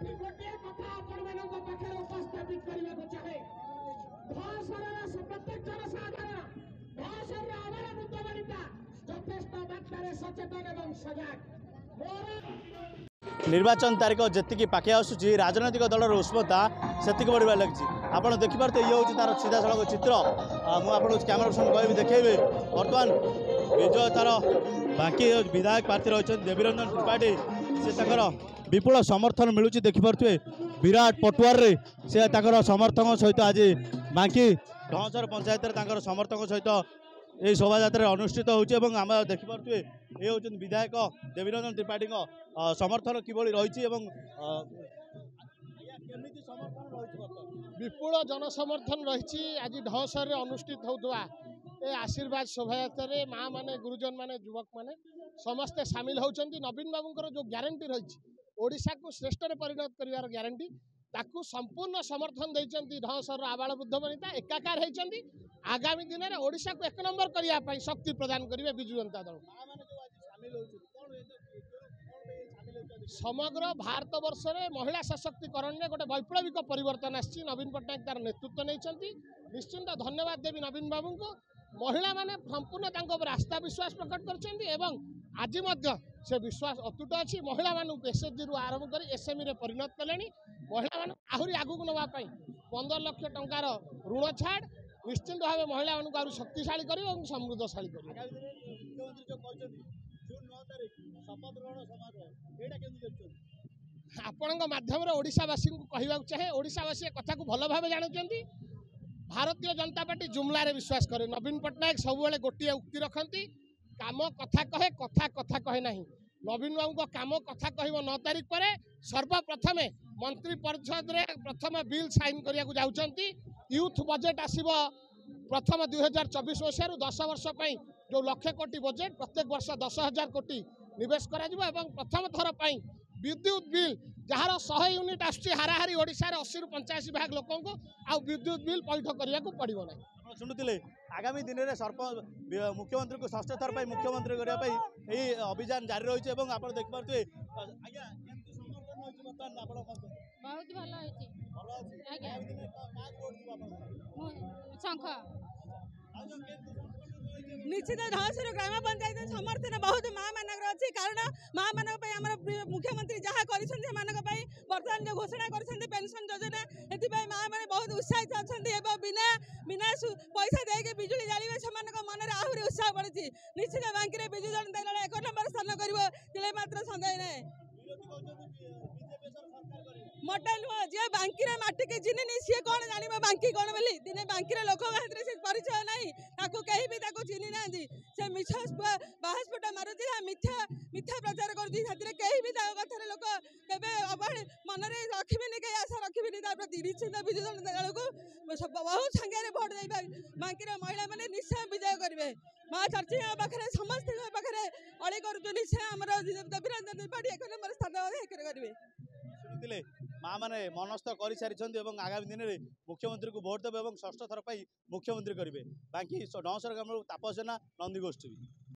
गोटे कथा पाखे उपस्थापित करने को चाहे प्रत्येक जनसाधारण धसर आवार वृद्ध बनिता यथेष्ट मात्रा सचेतन और सजग निर्वाचन तारीख जी पाखे आसूँ राजनैतिक दलर उष्मता से बढ़ा लगी आप देखिपे ये हूँ तार सीधा सड़क चित्र मुझे कैमेरा पर्सन कह देखेबे बर्तमान विजय तार बाकी विधायक प्रार्थी रही देवीरंजन त्रिपाठी से विपुल समर्थन मिलूँ देखिपे विराट पटुआर से समर्थक सहित आज बाकी ढंसर पंचायत समर्थक सहित ये शोभा अनुष्ठित होती आम देखिपे ये हूँ विधायक देवीरंजन त्रिपाठी समर्थन किभली रही विपुल जनसमर्थन रही आज ढसर अनुष्ठित होता ए आशीर्वाद शोभा माँ माने गुरुजन माने युवक माने समस्ते सामिल होती नवीन बाबूर जो ग्यारंटी रही ओडिशा को श्रेष्ठ परिणत कर ग्यारंटी ताकू संपूर्ण समर्थन देते ढसर आबाल वृद्ध वनिता एकाकार होती आगामी दिन में ओडिशा को एक नंबर करने शक्ति प्रदान करेंगे विजु जनता दल समग्र भारत वर्ष में महिला सशक्तिकरण में गोटे वैप्लविक परिवर्तन आसी नवीन पट्टनायक तार नेतृत्व नहीं निश्चिंत धन्यवाद देवी नवीन बाबू को महिला माने संपूर्ण आस्था विश्वास प्रकट कर आज से विश्वास अतुट अच्छी महिला मानू एसएचजी रु आरंभ कर एसएमई रे परिणत कले महिला आहरी आगू नापी 15 लाख टंकार ऋण छाड़ निश्चिंत भाव महिला मानू शक्तिशाली कर समृद्धशाली आपण माध्यम ओडिशावासी को कहवाक चाहे ओडिशावासी कथा को भल भाव जानते भारतीय जनता पार्टी जुमलार विश्वास करे नवीन पट्टनायक सब गोटे उक्ति रखती काम कथा कहे कथा कथा कहे ना नवीन बाबू काम कथा कह 9 तारिख पर सर्वप्रथमे मंत्री परिषद रे प्रथम बिल साइन करने को जाउछंती यूथ बजेट आसीबो प्रथम 2024 मसीह 10 वर्ष जो 1 लाख कोटी बजेट प्रत्येक वर्ष 10,000 कोटी निवेश करा एवं प्रथम थर विद्युत बिल जार 100 यूनिट आसुची हाराहारी ओडिशा 80 रु 85 भाग लोक आ विद्युत बिल पैठ करने को पड़ो ना शुणुले आगामी दिन में मुख्यमंत्री को षष्ठ थर मुख्यमंत्री करने अभियान जारी रही है आप देखिपे बहुत भल निश्चित ढसर ग्राम पंचायत समर्थन बहुत माँ मानक अच्छी कारण माँ मान मुख्यमंत्री जहाँ कर बर्तमान जो घोषणा कर पेंशन योजना ये माँ मैंने बहुत उत्साहित अच्छा बिना बिना पैसा देके बिजुली जालिबे से मन में आहरी उत्साह बढ़ी निश्चित बांकी विजु जनता दल 1 नंबर स्थान कर मात्र सन्देह ना मोटा नुह जी बांकी माटी के चिन्हनी सी कौन जान बांकी कौन बोली दिने बांकी लोक से परिचय ना कहीं भी चिन्ह ना से मिछ बाहस्फुट मारुति मिथ्या मिथ्या प्रचार कर कहीं भी कथार लोक के मन में रखी कहीं आशा रखी प्रति निश्चित विजु जनता दल को बहुत संख्यार भोट दे बांकी महिला मैंने निश्चय विजय करेंगे माँ चर्ची पाखे समस्त पाखे अड़ी कर निश्चय आम देवीरंजन त्रिपाठी 1 नंबर स्थान करेंगे माँ मैंने मनस्थ कर सारी आगामी दिन में मुख्यमंत्री को भोट देवे और षष्ठ थर मुख्यमंत्री करेंगे बाकी ढंसर ग्राम तापस जेना नंदी गोष्ठी।